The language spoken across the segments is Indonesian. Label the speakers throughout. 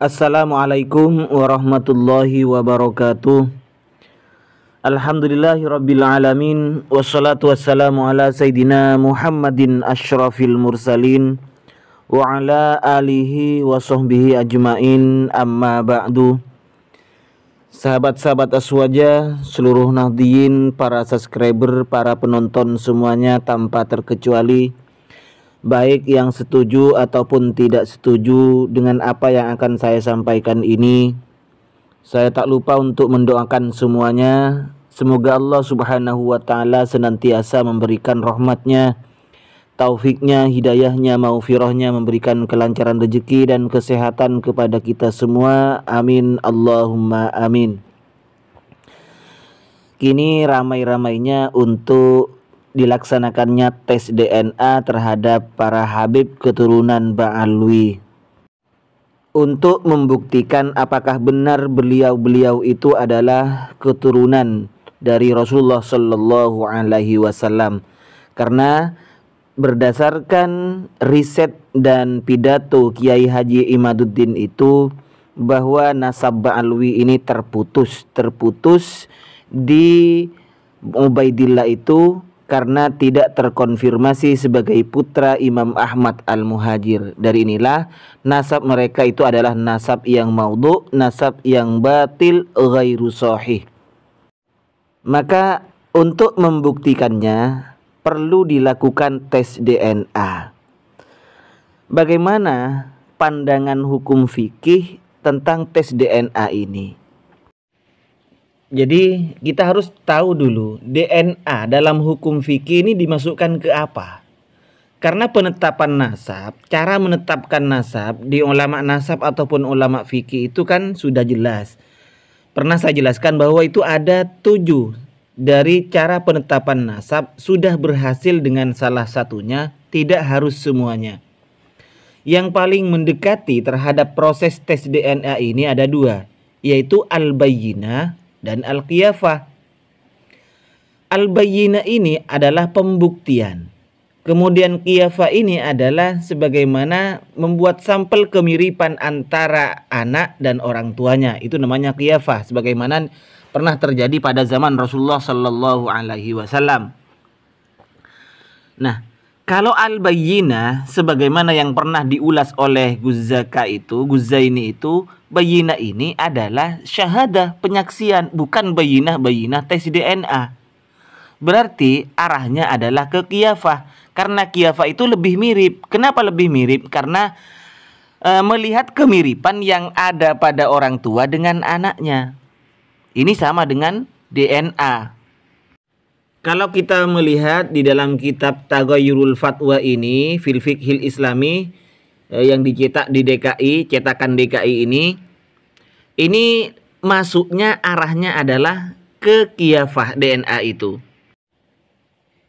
Speaker 1: Assalamualaikum warahmatullahi wabarakatuh. Alhamdulillahirabbil alamin, wassalatu wassalamu ala sayidina Muhammadin asyrafil mursalin wa ala alihi wa sahbihi ajmain, amma ba'du. Sahabat-sahabat Aswaja, seluruh nahdiyin, para subscriber, para penonton semuanya tanpa terkecuali, baik yang setuju ataupun tidak setuju dengan apa yang akan saya sampaikan ini, saya tak lupa untuk mendoakan semuanya. Semoga Allah subhanahu wa ta'ala senantiasa memberikan rahmatnya, taufiknya, hidayahnya, maghfirahnya, memberikan kelancaran rezeki dan kesehatan kepada kita semua. Amin Allahumma amin. Kini ramai-ramainya untuk dilaksanakannya tes DNA terhadap para Habib keturunan Ba'alwi untuk membuktikan apakah benar beliau-beliau itu adalah keturunan dari Rasulullah Shallallahu Alaihi Wasallam. Karena berdasarkan riset dan pidato Kiai Haji Imaduddin itu, bahwa nasab Ba'alwi ini terputus di Ubaidillah itu karena tidak terkonfirmasi sebagai putra Imam Ahmad Al-Muhajir. Dari inilah nasab mereka itu adalah nasab yang maudhu', nasab yang batil, ghairu sahih. Maka untuk membuktikannya perlu dilakukan tes DNA. Bagaimana pandangan hukum fikih tentang tes DNA ini? Jadi kita harus tahu dulu DNA dalam hukum fikih ini dimasukkan ke apa. Karena penetapan nasab, cara menetapkan nasab di ulama nasab ataupun ulama fikih itu kan sudah jelas. Pernah saya jelaskan bahwa itu ada 7 dari cara penetapan nasab, sudah berhasil dengan salah satunya, tidak harus semuanya. Yang paling mendekati terhadap proses tes DNA ini ada 2, yaitu al-bayyinah dan al-qiyafah. Al-bayyinah ini adalah pembuktian. Kemudian qiyafah ini adalah sebagaimana membuat sampel kemiripan antara anak dan orang tuanya. Itu namanya qiyafah, sebagaimana pernah terjadi pada zaman Rasulullah Sallallahu Alaihi Wasallam. Nah, kalau al-bayyinah sebagaimana yang pernah diulas oleh Guzaini itu, bayyinah ini adalah syahadah, penyaksian, bukan bayyinah tes DNA. Berarti arahnya adalah ke qiyafah, karena qiyafah itu lebih mirip. Kenapa lebih mirip? Karena melihat kemiripan yang ada pada orang tua dengan anaknya. Ini sama dengan DNA. Kalau kita melihat di dalam kitab Taghayyurul Fatwa ini, fil fiqhil islami, yang dicetak di DKI, cetakan DKI ini masuknya arahnya adalah ke qiyafah DNA itu.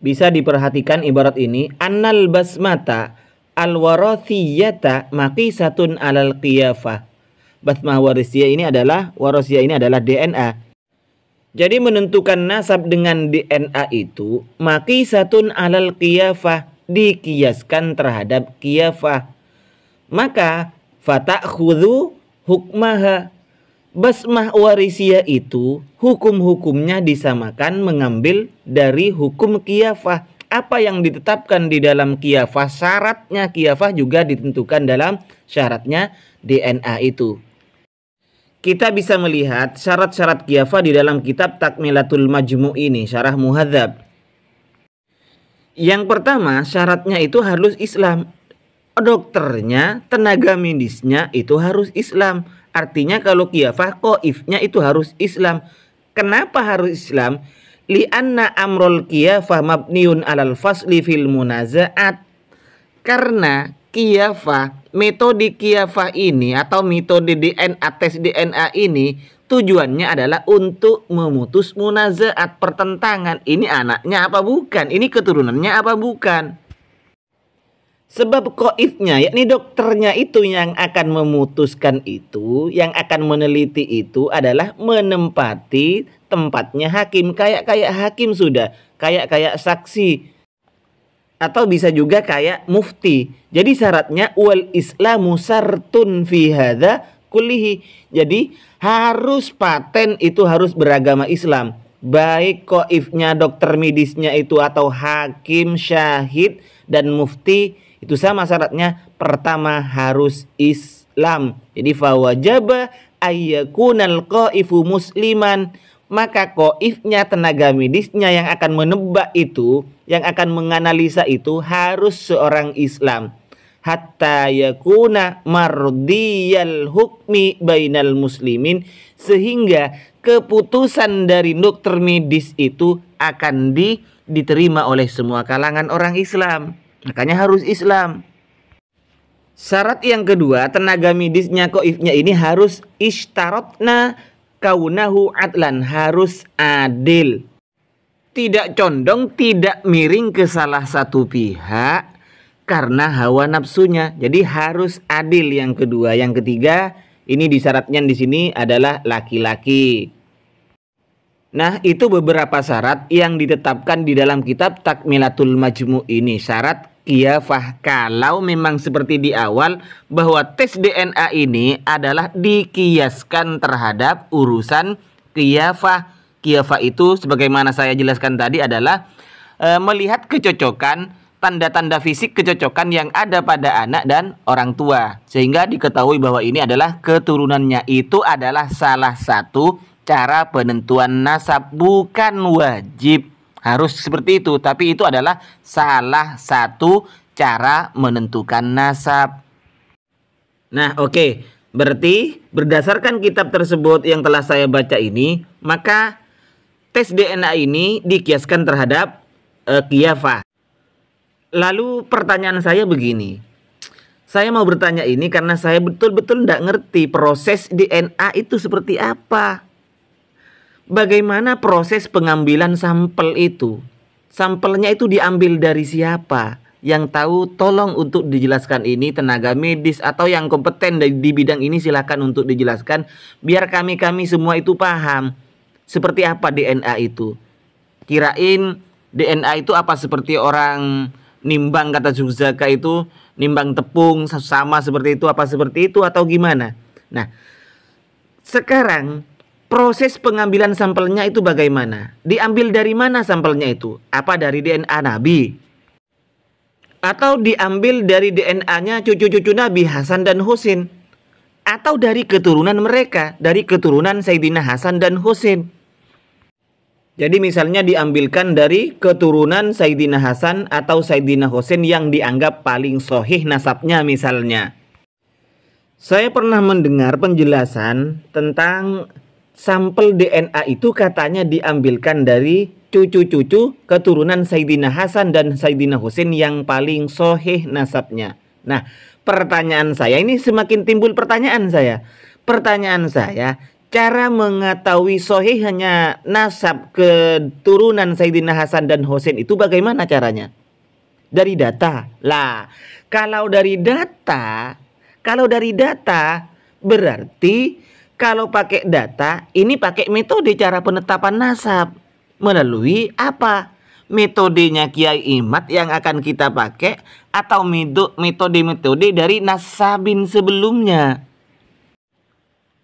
Speaker 1: Bisa diperhatikan ibarat ini, annal basmata al-warathiyata maqisatun alal qiyafah. Basmah warisiyah ini adalah DNA. Jadi menentukan nasab dengan DNA itu maqisatun alal qiyafah, dikiaskan terhadap qiyafah. Maka fatakhudhu hukmaha, basmah warisiyah itu hukum-hukumnya disamakan mengambil dari hukum qiyafah. Apa yang ditetapkan di dalam qiyafah, syaratnya qiyafah juga ditentukan dalam syaratnya DNA itu. Kita bisa melihat syarat-syarat qiyafah di dalam kitab Takmilatul Majmu' ini, syarah Muhadzab. Yang pertama, syaratnya itu harus Islam. Dokternya, tenaga medisnya itu harus Islam. Artinya kalau qiyafah, qaifnya itu harus Islam. Kenapa harus Islam? Li'anna amrul qiyafah mabniun alal fasli fil munaza'at. Karena qiyafah, metode qiyafah ini atau metode DNA, tes DNA ini tujuannya adalah untuk memutus munaza'at, pertentangan. Ini anaknya apa bukan? Ini keturunannya apa bukan? Sebab qaifnya, yakni dokternya itu yang akan memutuskan itu, yang akan meneliti itu adalah menempati tempatnya hakim, kayak hakim sudah, kayak saksi, atau bisa juga kayak mufti. Jadi syaratnya wal islamu sartun fi hadza kullihi. Jadi harus paten itu harus beragama Islam. Baik qaifnya dokter medisnya itu atau hakim, syahid dan mufti itu sama syaratnya. Pertama harus Islam. Jadi fawajaba ayyakunal qaifu musliman. Maka qaifnya tenaga medisnya yang akan menebak itu, yang akan menganalisa itu harus seorang Islam. Hatta yakuna mardiyal hukmi bainal muslimin, sehingga keputusan dari dokter medis itu akan diterima oleh semua kalangan orang Islam. Makanya harus Islam. Syarat yang kedua, tenaga medisnya qaifnya ini harus ishtarotna kaunahu adlan, harus adil. Tidak condong, tidak miring ke salah satu pihak karena hawa nafsunya. Jadi harus adil yang kedua. Yang ketiga, ini disyaratnya di sini adalah laki-laki. Nah, itu beberapa syarat yang ditetapkan di dalam kitab Takmilatul Majmu' ini. Syarat qiyafah. Kalau memang seperti di awal bahwa tes DNA ini adalah dikiaskan terhadap urusan qiyafah. Qiyafah itu sebagaimana saya jelaskan tadi adalah melihat kecocokan, tanda-tanda fisik kecocokan yang ada pada anak dan orang tua, sehingga diketahui bahwa ini adalah keturunannya. Itu adalah salah satu cara penentuan nasab, bukan wajib harus seperti itu, tapi itu adalah salah satu cara menentukan nasab. Nah, oke. Berarti berdasarkan kitab tersebut yang telah saya baca ini, maka tes DNA ini dikiaskan terhadap qiyafah. Lalu pertanyaan saya begini. Saya mau bertanya ini karena saya betul-betul tidak ngerti proses DNA itu seperti apa. Bagaimana proses pengambilan sampel itu? Sampelnya itu diambil dari siapa? Yang tahu tolong untuk dijelaskan ini, tenaga medis atau yang kompeten di bidang ini silakan untuk dijelaskan biar kami semua itu paham seperti apa DNA itu. Kirain DNA itu apa, seperti orang nimbang, kata Zuzaka itu nimbang tepung sama seperti itu, apa seperti itu atau gimana? Nah, sekarang proses pengambilan sampelnya itu bagaimana? Diambil dari mana sampelnya itu? Apa dari DNA Nabi? Atau diambil dari DNA-nya cucu-cucu Nabi Hasan dan Husain? Atau dari keturunan mereka, dari keturunan Sayyidina Hasan dan Husain? Jadi misalnya diambilkan dari keturunan Sayyidina Hasan atau Sayyidina Husain yang dianggap paling sahih nasabnya misalnya. Saya pernah mendengar penjelasan tentang sampel DNA itu katanya diambilkan dari cucu-cucu keturunan Sayyidina Hasan dan Sayyidina Husain yang paling sahih nasabnya. Nah, pertanyaan saya ini semakin timbul pertanyaan saya. Pertanyaan saya, cara mengetahui sahihnya nasab keturunan Sayyidina Hasan dan Husain itu bagaimana caranya? Dari data. Lah, kalau dari data berarti kalau pakai data ini pakai metode cara penetapan nasab. Melalui apa? Metodenya Kiai Imad yang akan kita pakai atau metode-metode dari nasabin sebelumnya.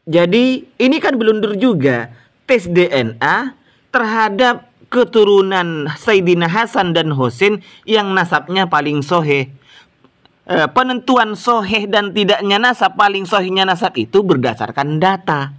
Speaker 1: Jadi ini kan blunder juga. Tes DNA terhadap keturunan Sayyidina Hasan dan Husain yang nasabnya paling sahih. Penentuan sahih dan tidaknya nasab, paling sahihnya nasab itu berdasarkan data.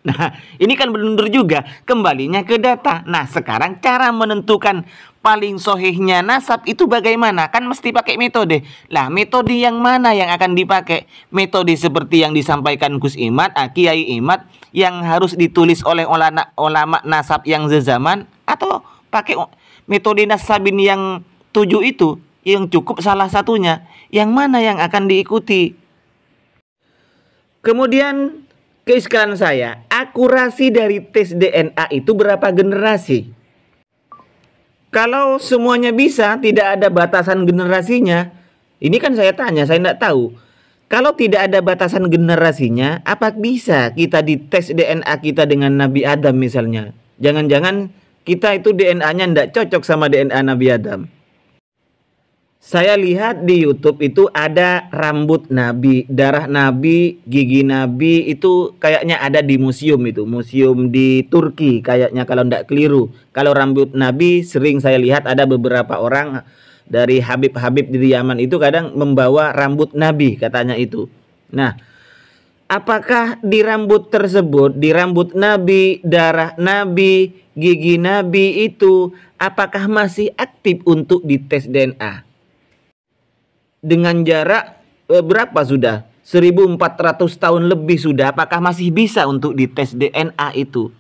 Speaker 1: Nah, ini kan blunder juga, kembalinya ke data. Nah, sekarang cara menentukan paling sahihnya nasab itu bagaimana? Kan mesti pakai metode. Lah, metode yang mana yang akan dipakai? Metode seperti yang disampaikan Gus Imad, Kiai Imad, yang harus ditulis oleh ulama nasab yang sezaman, atau pakai metode nasabin yang 7 itu, yang cukup salah satunya? Yang mana yang akan diikuti? Kemudian keiskalan saya, akurasi dari tes DNA itu berapa generasi? Kalau semuanya bisa, tidak ada batasan generasinya. Ini kan saya tanya, saya tidak tahu. Kalau tidak ada batasan generasinya, apa bisa kita dites DNA kita dengan Nabi Adam misalnya? Jangan-jangan kita itu DNA-nya ndak cocok sama DNA Nabi Adam. Saya lihat di YouTube itu ada rambut Nabi, darah Nabi, gigi Nabi, itu kayaknya ada di museum itu. Museum di Turki kayaknya kalau ndak keliru. Kalau rambut Nabi sering saya lihat ada beberapa orang dari Habib-Habib di Yaman itu kadang membawa rambut Nabi katanya itu. Nah, apakah di rambut tersebut, di rambut Nabi, darah Nabi, gigi Nabi itu, apakah masih aktif untuk dites DNA? Dengan jarak berapa sudah? 1400 tahun lebih sudah, apakah masih bisa untuk dites DNA itu?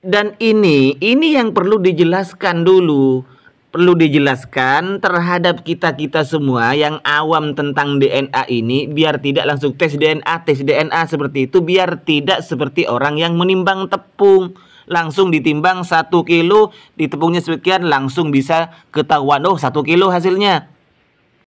Speaker 1: Dan ini yang perlu dijelaskan dulu. Perlu dijelaskan terhadap kita-kita semua yang awam tentang DNA ini, biar tidak langsung tes DNA seperti itu, biar tidak seperti orang yang menimbang tepung. Langsung ditimbang 1 kilo, ditepungnya sekian, langsung bisa ketahuan, oh 1 kilo hasilnya.